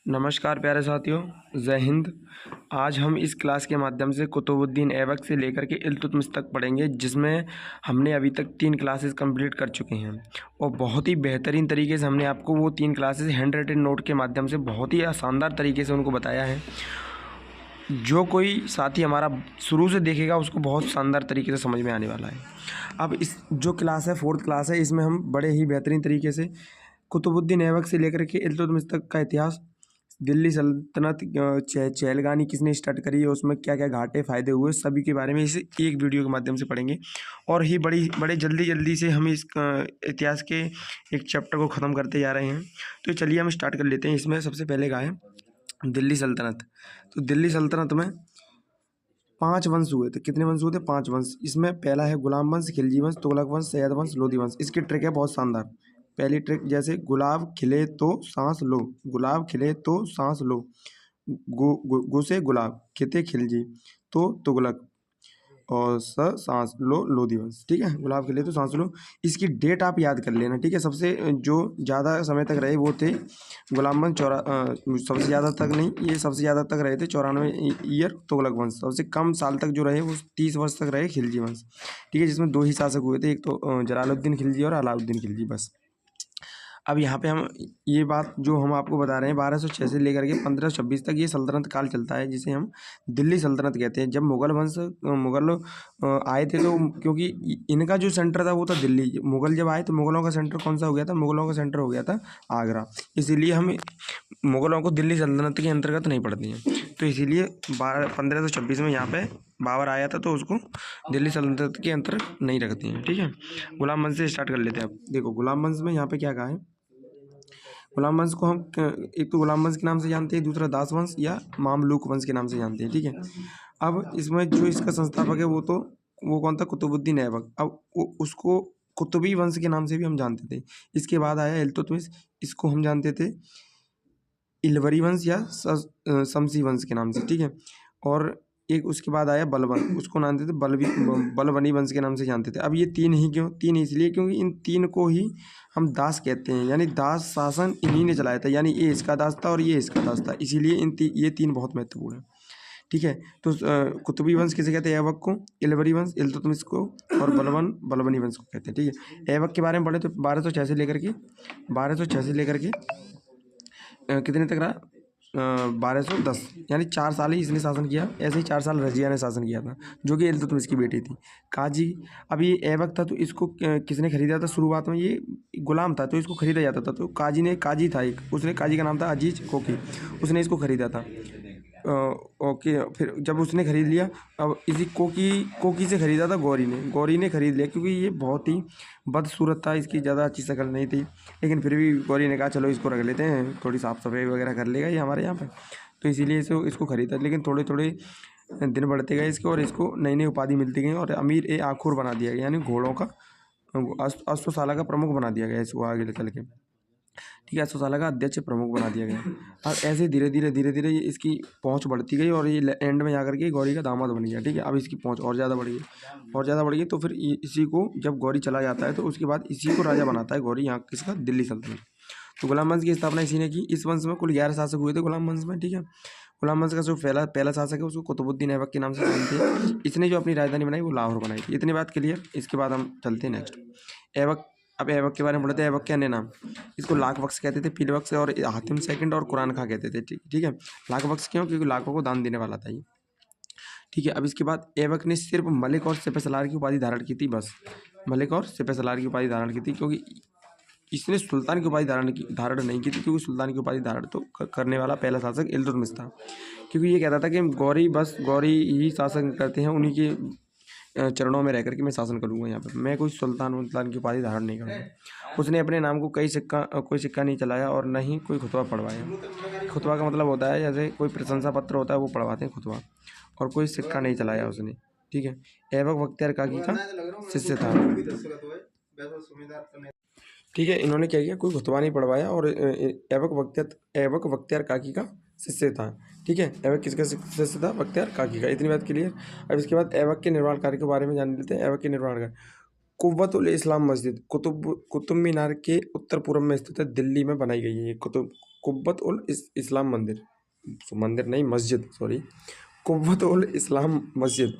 नमस्कार प्यारे साथियों, जय हिंद। आज हम इस क्लास के माध्यम से कुतुबुद्दीन ऐबक से लेकर के इल्तुतमिश तक पढ़ेंगे, जिसमें हमने अभी तक 3 क्लासेस कंप्लीट कर चुके हैं और बहुत ही बेहतरीन तरीके से हमने आपको वो 3 क्लासेस हैंड राइटेड नोट के माध्यम से बहुत ही शानदार तरीके से उनको बताया है। जो कोई साथी हमारा शुरू से देखेगा उसको बहुत शानदार तरीके से समझ में आने वाला है। अब इस जो क्लास है 4th क्लास है, इसमें हम बड़े ही बेहतरीन तरीके से कुतुबुद्दीन ऐबक से लेकर के इल्तुतमिश तक का इतिहास, दिल्ली सल्तनत चहलगानी किसने स्टार्ट करी है, उसमें क्या क्या घाटे फ़ायदे हुए, सभी के बारे में इस एक वीडियो के माध्यम से पढ़ेंगे। और ही बड़े जल्दी से हम इस इतिहास के एक चैप्टर को ख़त्म करते जा रहे हैं। तो चलिए हम स्टार्ट कर लेते हैं। इसमें सबसे पहले का है दिल्ली सल्तनत। तो दिल्ली सल्तनत में 5 वंश हुए थे। कितने वंश हुए थे? 5 वंश। इसमें पहला है गुलाम वंश, खिलजी वंश, तुगलक वंश, सैयद वंश, लोधी वंश। इसकी ट्रिक है बहुत शानदार। पहली ट्रिक जैसे गुलाब खिले तो सांस लो, गुलाब खिले तो सांस लो, गु से गुलाब, खिते खिलजी, तो तुगलक, और सांस लो लोधी वंश। ठीक है, गुलाब खिले तो सांस लो। इसकी डेट आप याद कर लेना। ठीक है, सबसे जो ज़्यादा समय तक रहे वो थे गुलाम वंश, सबसे ज़्यादा तक नहीं, ये सबसे ज़्यादा तक रहे थे 94 ईयर तुगलक वंश। सबसे कम साल तक जो रहे वो 30 वर्ष तक रहे खिलजी वंश। ठीक है, जिसमें 2 ही शासक हुए थे, एक तो जलालुद्दीन खिलजी और अलाउद्दीन खिलजी, बस। अब यहाँ पे हम ये बात जो हम आपको बता रहे हैं 1206 से लेकर के 1526 तक ये सल्तनत काल चलता है, जिसे हम दिल्ली सल्तनत कहते हैं। जब मुगल आए थे, तो क्योंकि इनका जो सेंटर था वो था दिल्ली। मुगल जब आए तो मुगलों का सेंटर कौन सा हो गया था? मुगलों का सेंटर हो गया था आगरा। इसीलिए हम मुगलों को दिल्ली सल्तनत के अंतर्गत नहीं पढ़ते हैं। तो इसीलिए 1526 में यहाँ पे बाबर आया था, तो उसको दिल्ली सल्तनत के अंतर्गत नहीं रखते हैं। ठीक है, गुलाम वंश से स्टार्ट कर लेते हैं। अब देखो गुलाम वंश में यहाँ पे क्या कहा है। गुलाम वंश को हम एक तो गुलाम वंश के नाम से जानते हैं, दूसरा दास वंश या मामलूक वंश के नाम से जानते हैं। ठीक है, अब इसमें जो इसका संस्थापक है वो कौन था? कुतुबुद्दीन ऐबक। अब उसको कुतुबी वंश के नाम से भी हम जानते थे। इसके बाद आया इल्तुतमिश, इसको हम जानते थे इलवरी वंश या शमसी वंश के नाम से। ठीक है, और एक उसके बाद आया बलबन, उसको जानते थे बलबनी वंश के नाम से जानते थे। अब ये 3 ही क्यों? 3 इसलिए क्योंकि इन 3 को ही हम दास कहते हैं, यानी दास शासन इन्हीं ने चलाया था, यानी ये इसका दास था और ये इसका दास था, इसीलिए ये 3 बहुत महत्वपूर्ण है। ठीक है, तो कुतुबी वंश किसे कहते हैं? ऐबक को, इलवरी वंश इल्तुतमिश को, और बलबनी वंश को कहते हैं। ठीक है, ऐबक के बारे में पढ़े तो 1206 से लेकर के कितने तक रहा? 1210, यानी 4 साल ही इसने शासन किया। ऐसे ही 4 साल रजिया ने शासन किया था, जो कि इल्तुतमिश की बेटी थी। काजी, अब ये ऐबक था तो इसको किसने खरीदा था? शुरुआत में ये गुलाम था तो इसको खरीदा जाता था, तो काजी था एक, उसने, काजी का नाम था अजीज कोकी, उसने इसको खरीदा था। ओके, फिर जब उसने खरीद लिया, अब इसी कोकी से खरीदा था गौरी ने खरीद लिया, क्योंकि ये बहुत ही बदसूरत था, इसकी ज़्यादा अच्छी शक्ल नहीं थी। लेकिन फिर भी गौरी ने कहा चलो इसको रख लेते हैं, थोड़ी साफ़ सफाई वगैरह कर लेगा ये हमारे यहाँ पर, तो इसीलिए इसको खरीदा। लेकिन थोड़े थोड़े दिन बढ़ते गए इसके, और इसको नई नई उपाधि मिलती गई, और अमीर ए आखुर बना दिया गया, यानी घोड़ों का अश्वशाला का प्रमुख बना दिया गया इसको आगे चल के। ठीक है, अश्वशाला का अध्यक्ष प्रमुख बना दिया गया। और ऐसे धीरे धीरे ये इसकी पहुंच बढ़ती गई, और ये एंड में जाकर के गौरी का दामाद बन गया। ठीक है, अब इसकी पहुंच और ज़्यादा बढ़ गई, तो फिर इसी को जब गौरी चला जाता है तो उसके बाद इसी को राजा बनाता है गौरी, यहाँ किसका? दिल्ली सल्तनत। तो गुलाम वंश की स्थापना इसी ने की। इस वंश में कुल 11 शासक हुए थे गुलाम वंश में। ठीक है, गुलाम वंश का जो पहला शासक है उसको कुतुबुद्दीन ऐबक के नाम से जानते हैं। इसने जो अपनी राजधानी बनाई वो लाहौर बनाई थी। इतनी बात क्लियर। इसके बाद हम चलते हैं नेक्स्ट ऐबक। अब ऐबक के बारे में पढ़ते हैं। ऐबक के अन्य नाम, इसको लाख बख्श कहते थे, पीर बख्श और हातिम सेकंड और कुरान खां कहते थे। ठीक है, लाख बख्श क्यों? क्योंकि लाखों को दान देने वाला था ये। ठीक है, अब इसके बाद ऐबक ने सिर्फ मलिक और सिपह सलार की उपाधि धारण की थी, बस। मलिक और सिपह सलार की उपाधि धारण की थी, क्योंकि इसने सुल्तान की उपाधि धारण नहीं की थी, क्योंकि सुल्तान की उपाधि धारण तो करने वाला पहला शासक इल्तुतमिश था। क्योंकि ये कहता था कि गौरी ही शासन करते हैं, उन्हीं के चरणों में रह करके मैं शासन करूँगा यहाँ पर, मैं कोई सुल्तान की उपाधि धारण नहीं करूँगा। उसने अपने नाम को कोई सिक्का नहीं चलाया, और न ही कोई खुतबा पढ़वाया। खुतबा का मतलब होता है जैसे कोई प्रशंसा पत्र होता है वो पढ़वाते हैं खुतबा, और कोई सिक्का नहीं चलाया उसने। ठीक है, ऐबक बख्तियार काकी का शिष्य था। ठीक है, इन्होंने क्या किया? कोई खुतबा नहीं पढ़वाया, और ऐबक बख्तियार काकी का शिष्य था। ठीक है, ऐबक किसका शिष्य था? बख्तियार काकी का। इतनी बात क्लियर। अब इसके बाद ऐबक के निर्माण कार्य के बारे में जान लेते हैं। ऐबक के निर्माण कार्य, कुव्वतुल इस्लाम मस्जिद कुतुब मीनार के उत्तर पूर्व में स्थित है, दिल्ली में बनाई गई है। कुव्वत उल इस्लाम मंदिर, मंदिर नहीं मस्जिद, सॉरी, कुव्वत उल इस्लाम मस्जिद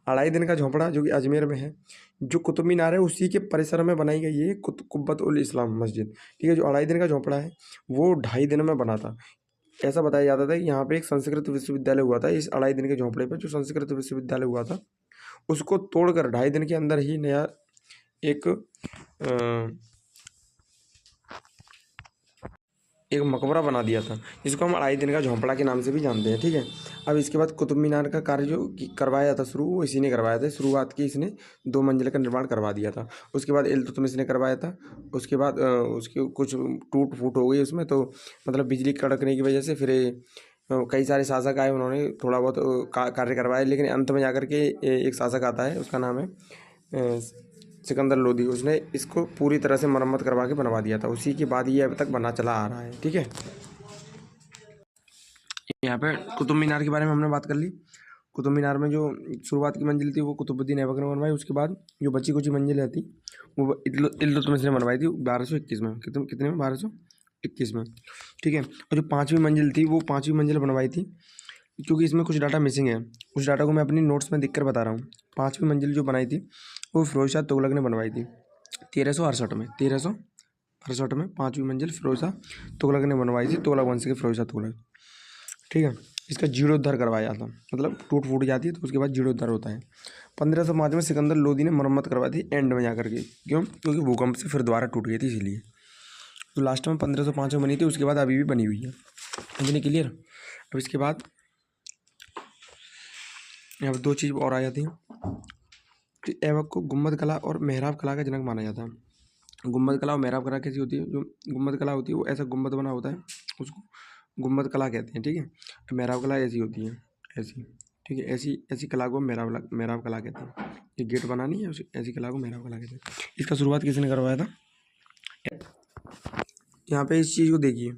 2.5 दिन का झोंपड़ा जो कि अजमेर में है। जो कुतुब मीनार है उसी के परिसर में बनाई गई है कुव्वत उल इस्लाम मस्जिद, ठीक है। जो 2.5 दिन का झोंपड़ा है वो 2.5 दिन में बना था। ऐसा बताया जाता था कि यहाँ पे एक संस्कृत विश्वविद्यालय हुआ था। इस 2.5 दिन के झोंपड़े पर जो संस्कृत विश्वविद्यालय हुआ था उसको तोड़कर 2.5 दिन के अंदर ही नया एक एक मकबरा बना दिया था, जिसको हम 2.5 दिन का झोंपड़ा के नाम से भी जानते हैं, ठीक है। अब इसके बाद कुतुब मीनार का कार्य जो करवाया था शुरू, वो इसी ने करवाया था। शुरुआत की इसने 2 मंजिल का निर्माण करवा दिया था। उसके बाद इल्तुतमिश ने करवाया था। उसके बाद उसकी कुछ टूट फूट हो गई उसमें, तो मतलब बिजली कड़कने की वजह से फिर कई सारे शासक आए, उन्होंने थोड़ा बहुत कार्य करवाया, लेकिन अंत में जाकर के एक शासक आता है, उसका नाम है सिकंदर लोदी। उसने इसको पूरी तरह से मरम्मत करवा के बनवा दिया था। उसी के बाद ये अभी तक बना चला आ रहा है, ठीक है। यहाँ पे कुतुब मीनार के बारे में हमने बात कर ली। कुतुब मीनार में जो शुरुआत की मंजिल थी वो कुतुबुद्दीन ऐबक ने बनवाई। उसके बाद जो बची कुछ मंजिलें थी वो इल्तुतमिश ने बनवाई थी 1221 में। कितने में? 1221 में, ठीक है। और जो 5वीं मंजिल थी वो 5वीं मंजिल बनवाई थी, क्योंकि इसमें कुछ डाटा मिसिंग है। उस डाटा को मैं अपनी नोट्स में दिख कर बता रहा हूँ। 5वीं मंजिल जो बनाई थी वो फिरोज शाह तुगलक ने बनवाई थी 1368 में। 1368 में 5वीं मंजिल फिरोज शाह तुगलक ने बनवाई थी, तुगलक वंश के फिरोज शाह तुगलक, ठीक है। इसका जीर्णोद्धार करवाया था, मतलब टूट फूट जाती है तो उसके बाद जीर्णोद्धार होता है। 1505 में सिकंदर लोदी ने मरम्मत करवाई थी एंड में जाकर के। क्यों? क्योंकि भूकंप से फिर दोबारा टूट गई थी, इसीलिए। तो लास्ट में 1505 में बनी थी, उसके बाद अभी भी बनी हुई है। समझने क्लियर? अब इसके बाद यहाँ पर 2 चीज़ और आ जाती हैं। ऐबक को गुम्बद कला और मेहराब कला का जनक माना जाता है। गुम्बद कला और मेहराब कला कैसी होती है? जो गुम्बद कला होती है वो ऐसा गुम्बद बना होता है, उसको गुम्बद कला कहते हैं, ठीक है। मेहराब कला ऐसी होती है, ऐसी, ठीक है। ऐसी कला को मेहराब कला कहते हैं। ये गेट बनानी है, ऐसी कला को मेहराब कला कहते हैं। इसका शुरुआत किसने करवाया था? यहाँ पे इस चीज़ को देखिए,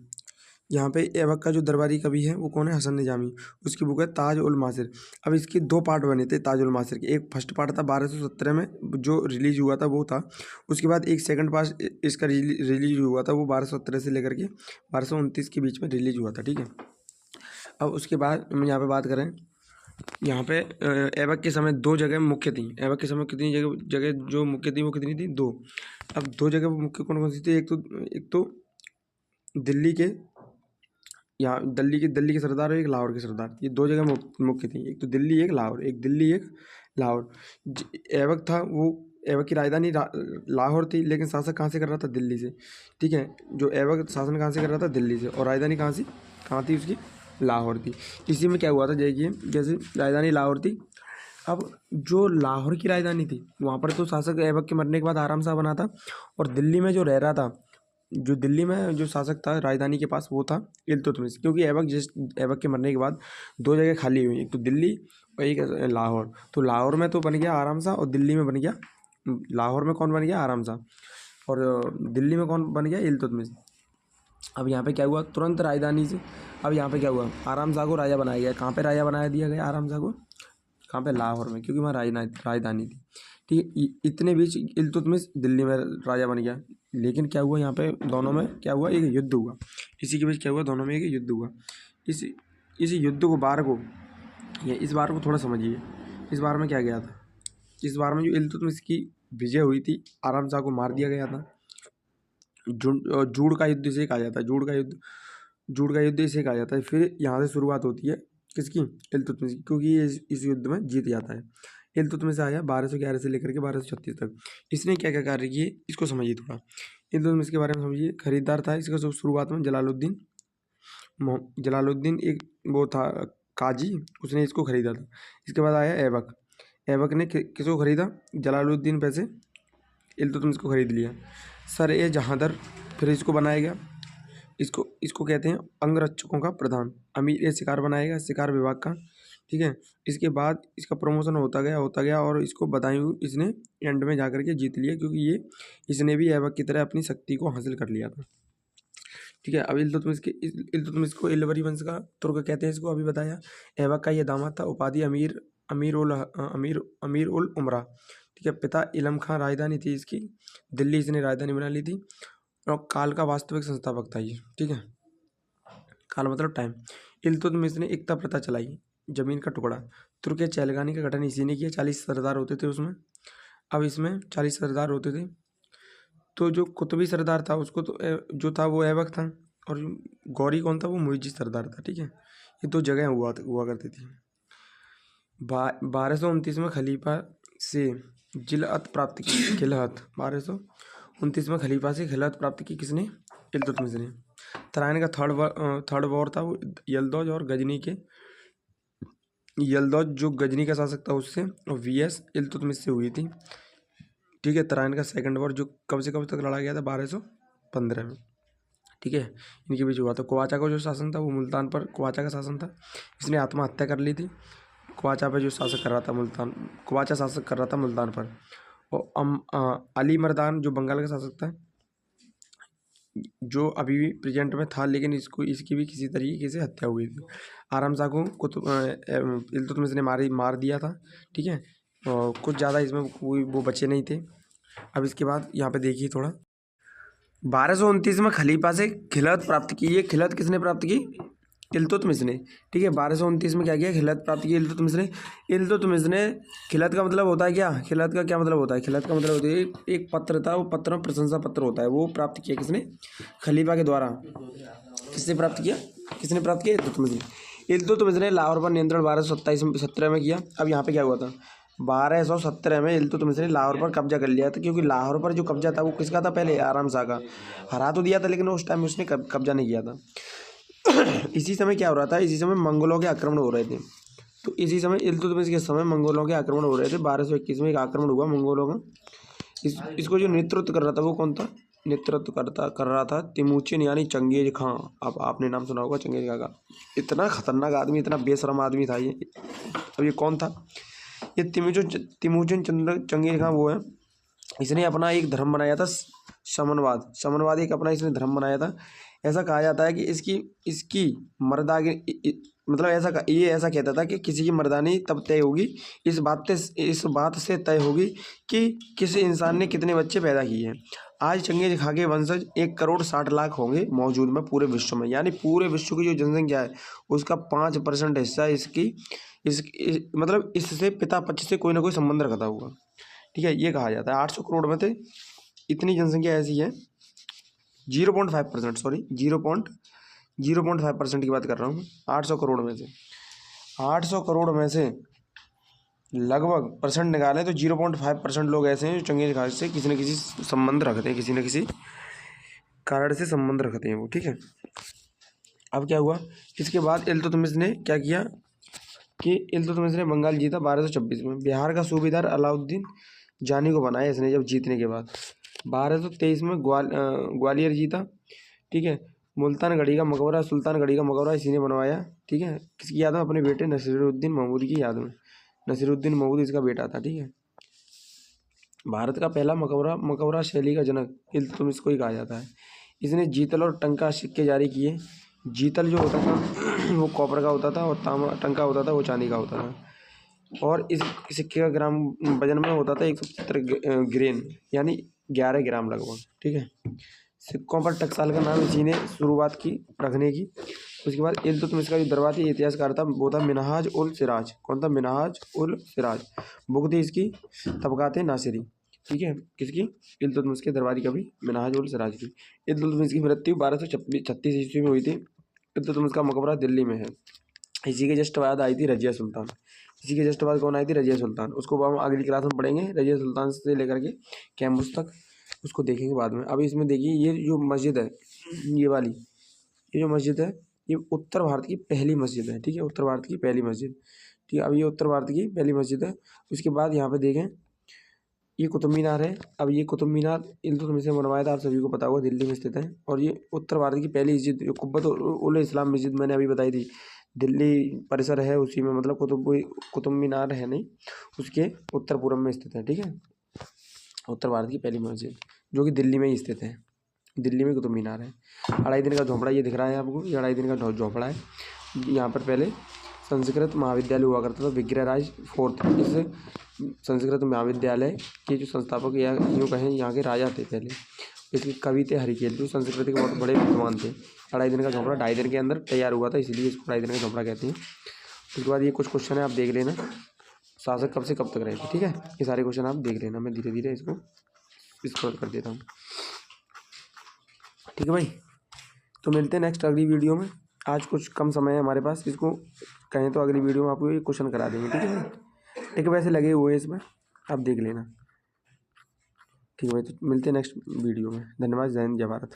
यहाँ पे ऐबक का जो दरबारी कवि है वो कौन है? हसन निजामी। उसकी बुक है ताज उल मासिर। अब इसके 2 पार्ट बने थे ताज उल मासिर के। एक फर्स्ट पार्ट था 1217 में जो रिलीज हुआ था, वो था। उसके बाद एक सेकंड पार्ट इसका रिलीज हुआ था, वो 1217 से लेकर के 1229 के बीच में रिलीज हुआ था, ठीक है। अब उसके बाद हम यहाँ पे बात करें, यहाँ पे ऐबक के समय 2 जगह मुख्य थी। ऐबक के समय कितनी जगह जो मुख्य थी वो कितनी थी? 2। अब 2 जगह मुख्य कौन कौन सी थी? एक तो दिल्ली के, यहाँ दिल्ली के सरदार और एक लाहौर के सरदार, ये 2 जगह मुख्य थी। एक तो दिल्ली, एक लाहौर, एक दिल्ली, एक लाहौर। ऐबक था वो, ऐबक की राजधानी लाहौर थी, लेकिन शासक कहाँ से कर रहा था? दिल्ली से, ठीक है। जो ऐबक शासन कहाँ से कर रहा था? दिल्ली से। और राजधानी कहाँ थी उसकी? लाहौर थी। इसी में क्या हुआ था देखिए, जैसे राजधानी लाहौर थी। अब जो लाहौर की राजधानी थी वहाँ पर तो शासक ऐबक के मरने के बाद आराम शाह बना था, और दिल्ली में जो रह रहा था, जो दिल्ली में जो शासक था राजधानी के पास, वो था इल्तुतमिश। क्योंकि ऐबक के मरने के बाद 2 जगह खाली हुई, एक तो दिल्ली और एक लाहौर। तो लाहौर में तो बन गया आराम शाह और दिल्ली में बन गया, लाहौर में कौन बन गया? आराम शाह। और दिल्ली में कौन बन गया? इल्तुतमिश। अब यहाँ पे क्या हुआ? तुरंत राजधानी से, अब यहाँ पे क्या हुआ? आराम शाह को राजा बनाया गया। कहाँ पे राजा बनाया दिया गया आराम शाह को? कहाँ पे? लाहौर में, क्योंकि वहाँ राजधानी थी, ठीक है। इतने बीच इल्तुतमिश दिल्ली में राजा बन गया। लेकिन क्या हुआ यहाँ पे? दोनों में क्या हुआ? एक युद्ध हुआ। इसी के बीच क्या हुआ? दोनों में एक युद्ध हुआ। इस युद्ध को इस बार को थोड़ा समझिए। इस बार में क्या गया था? इस बार में जो इल्तुतमिश की विजय हुई थी, आराम शाह को मार दिया गया था। जूड़ का युद्ध इसे कहा जाता है। जूड़ का युद्ध इसे कहा जाता है। फिर यहाँ से शुरुआत होती है किसकी? इल्तुतमिश की, क्योंकि ये इस युद्ध में जीत जाता है। इल्तुतमिश आया 1211 से लेकर के 1236 तक। इसने क्या क्या कार्य किए इसको समझिए थोड़ा। इल्तुतमिश के बारे में समझिए। खरीदार था इसका शुरुआत में जलालुद्दीन एक वो था काजी, उसने इसको खरीदा था। इसके बाद आया ऐबक। ऐबक ने किसको खरीदा? जलालुद्दीन पैसे इल्तुतमिश को खरीद लिया। सर ए जहांदर, फिर इसको बनाया गया। इसको कहते हैं अंगरक्षकों का प्रधान। अमीर ए शिकार बनाएगा, शिकार विभाग का, ठीक है। इसके बाद इसका प्रमोशन होता गया और इसको बदायूं इसने एंड में जाकर के जीत लिया, क्योंकि इसने भी ऐबक की तरह अपनी शक्ति को हासिल कर लिया था, ठीक है। अब इल्तुतमिश को इलवरी वंश का तुर्क कहते हैं, इसको अभी बताया। ऐबक का ये दामाद था। उपाधि अमीर उल उमरा, ठीक है। पिता इलम खां, राजधानी थी इसकी दिल्ली, इसने राजधानी बना ली थी। और काल का वास्तविक संस्थापक था ये, ठीक है। काल मतलब टाइम। इल्तुतमिश ने एकता प्रथा चलाई, जमीन का टुकड़ा। तुर्क या चैलगानी का गठन इसी ने किया। 40 सरदार होते थे उसमें। अब इसमें 40 सरदार होते थे, तो जो कुतुबी सरदार था उसको तो जो था वो ऐबक था, और जो गौरी कौन था वो मुइज्जी सरदार था। ठीक है, ये दो जगह हुआ करती थी। 1229 में खलीफा से जिलअत प्राप्त की। खिलहत 1229 में खलीफा से खिलहत प्राप्त की किसने? इल्तुतमिश ने। तराइन का थर्ड वॉर था वो यल्दौज और गजनी के। यल्दौज जो गजनी का शासक था उससे, और वीएस इल्तुतमिश से हुई थी। ठीक है, तराइन का सेकंड वॉर जो कब से कब तक लड़ा गया था? 1215 में। ठीक है, इनके बीच हुआ था। कुवाचा का जो शासन था वो मुल्तान पर कुवाचा का शासन था, इसने आत्महत्या कर ली थी। कुवाचा पे जो शासक कर रहा था कुवाचा शासक कर रहा था मुल्तान पर। और अली मर्दान जो बंगाल का शासक था, जो अभी भी प्रेजेंट में था, लेकिन इसकी भी किसी तरीके से हत्या हुई थी। आराम शाह को इल्तुतमिश ने मार दिया था। ठीक है, और कुछ ज़्यादा इसमें कोई वो बचे नहीं थे। अब इसके बाद यहाँ पे देखिए थोड़ा, 1229 में खलीफा से खिलहत प्राप्त की। ये खिलहत किसने प्राप्त की? इल्तुतमिश ने। ठीक है, 1229 में क्या किया? खिलहत प्राप्त की इल्तुतमिश ने। इल्तुतमिश ने, खिलहत का मतलब होता है क्या? खिलहत का क्या मतलब होता है? खिलहत का मतलब होता है एक पत्र था, वो पत्र में प्रशंसा पत्र होता है, वो प्राप्त किया किसने? खलीफा के द्वारा। किसने प्राप्त किया? किसने प्राप्त किया? इल्तुतमिश ने। इल्तुतमिश ने लाहौर पर नियंत्रण 1217 में किया। अब यहाँ पे क्या हुआ था? 1217 में इल्तुतमिश ने लाहौर पर कब्जा कर लिया था, क्योंकि लाहौर पर जो कब्जा था वो किसका था? पहले आराम शाह का। हरा तो दिया था, लेकिन उस टाइम उसने कब्जा नहीं किया था। इसी समय क्या हो रहा था? इसी समय मंगोलों के आक्रमण हो रहे थे। तो इसी समय इल्तुतमिश के समय मंगोलों के आक्रमण हो रहे थे। 1221 में एक आक्रमण हुआ मंगोलों का। इसको जो नेतृत्व कर रहा था वो कौन था? नेतृत्व कर रहा था तिमुचिन यानी चंगेज खां। अब आपने नाम सुना होगा चंगेज खां का। इतना खतरनाक आदमी, इतना बेशरम आदमी था ये। अब ये कौन था? ये तिमुचिन चंगेज खां वो है। इसने अपना एक धर्म बनाया था, शमनवाद एक अपना इसने धर्म बनाया था। ऐसा कहा जाता है कि इसकी मर्दानी, मतलब ये ऐसा कहता था कि किसी की मर्दानी तब तय होगी, इस बात से तय होगी कि किसी इंसान ने कितने बच्चे पैदा किए हैं। आज चंगेज खां के वंशज 1,60,00,000 होंगे मौजूद में पूरे विश्व में, यानी पूरे विश्व की जो जनसंख्या है उसका 5% हिस्सा मतलब इससे पिता पक्ष से कोई ना कोई संबंध रखता होगा। ठीक है, ये कहा जाता है। 800 करोड़ में थे, इतनी जनसंख्या ऐसी है। 0.5%, सॉरी 0.05% की बात कर रहा हूँ। 800 करोड़ में से 800 करोड़ में से लगभग परसेंट निकालें तो 0.5% लोग ऐसे हैं जो चंगेज खां से किसी न किसी संबंध रखते हैं, किसी न किसी कारण से संबंध रखते हैं वो। ठीक है, अब क्या हुआ? इसके बाद इल्तुतमिश ने क्या किया कि इल्तुतमिश ने बंगाल जीता 1226 में। बिहार का सूबेदार अलाउद्दीन जानी को बनाया इसने जब जीतने के बाद। 1223 में ग्वालियर जीता। ठीक है, सुल्तानगढ़ी का मकबरा इसी ने बनवाया। ठीक है, किसकी याद में? अपने बेटे नसीरुद्दीन महमूद की याद में। नसीरुद्दीन महमूद इसका बेटा था। ठीक है, भारत का पहला मकबरा शैली का जनक इल्तुतमिश को ही कहा जाता है। इसने जीतल और टंका सिक्के जारी किए। जीतल जो होता था वो कॉपर का होता था, और टंका होता था वो चांदी का होता था। और इस सिक्के का ग्राम वजन में होता था 170 ग्रेन, यानी 11 ग्राम लगभग। ठीक है, सिक्कों पर टकसाल का नाम इसी ने शुरुआत की रखने की। उसके बाद इल्तुतमिश का जो दरबारी इतिहासकार था वो था मिनहाज उल सिराज। कौन था? मिनहाज उल सिराज। बुक थी इसकी तबकाते नासिरी। ठीक है, किसकी? इल्तुतमिश के दरबारी कवि मिनहाज उल सिराज की। इल्तुतमिश की मृत्यु 1236 ईस्वी में हुई थी। इल्तुतमिश का मकबरा दिल्ली में है। इसी के जस्ट बाद आई थी रजिया सुल्तान। इसी के जस्ट बाद कौन आई थी? रजिया सुल्तान। उसको हम अगली क्लास में पढ़ेंगे, रजिया सुल्तान से लेकर के कैम्बुस तक, उसको देखेंगे बाद में। अब इसमें देखिए, ये जो मस्जिद है, ये जो मस्जिद है, ये उत्तर भारत की पहली मस्जिद है। ठीक है, उत्तर भारत की पहली मस्जिद। ठीक है, अब ये उत्तर भारत की पहली मस्जिद है। उसके बाद यहाँ पे देखें, ये कुतुब मीनार है। अब ये कुतुब मीनार इल्तुतमिश ने बनवाया था, आप सभी को पता होगा, दिल्ली में स्थित है। और ये उत्तर भारत की पहली मस्जिद, जो कुब्बत उल इस्लाम मस्जिद मैंने अभी बताई थी, दिल्ली परिसर है उसी में, मतलब कुतुब मीनार है नहीं, उसके उत्तर पूर्व में स्थित है। ठीक है, उत्तर भारत की पहली मस्जिद जो कि दिल्ली में ही स्थित है। दिल्ली में कुतुब मीनार है। 2.5 दिन का झोंपड़ा ये दिख रहा है आपको, ये 2.5 दिन का झोंपड़ा है। यहाँ पर पहले संस्कृत महाविद्यालय हुआ करता था, विग्रहराज 4th। इस संस्कृत महाविद्यालय के जो संस्थापक या यूँ कहें यहाँ के राजा थे पहले, इसकी कवि थे हरिकेतु, संस्कृत के बहुत बड़े विद्वान थे। 2.5 दिन का झोपड़ा 2.5 दिन के अंदर तैयार हुआ था, इसलिए इसको 2.5 दिन का झोपड़ा कहते हैं। उसके बाद ये कुछ क्वेश्चन है, आप देख लेना। शासक कब से कब तक रहे थे, ठीक है। ये सारे क्वेश्चन आप देख लेना, मैं धीरे धीरे इसको स्क्रॉल कर देता हूँ, ठीक है भाई। तो मिलते हैं नेक्स्ट अगली वीडियो में। आज कुछ कम समय है हमारे पास, इसको कहें तो अगली वीडियो में आपको ये क्वेश्चन करा देंगे, ठीक है भाई। टिक वैसे लगे हुए हैं इसमें, आप देख लेना, ठीक है भाई। तो मिलते हैं नेक्स्ट वीडियो में। धन्यवाद। जय हिंद, जय भारत।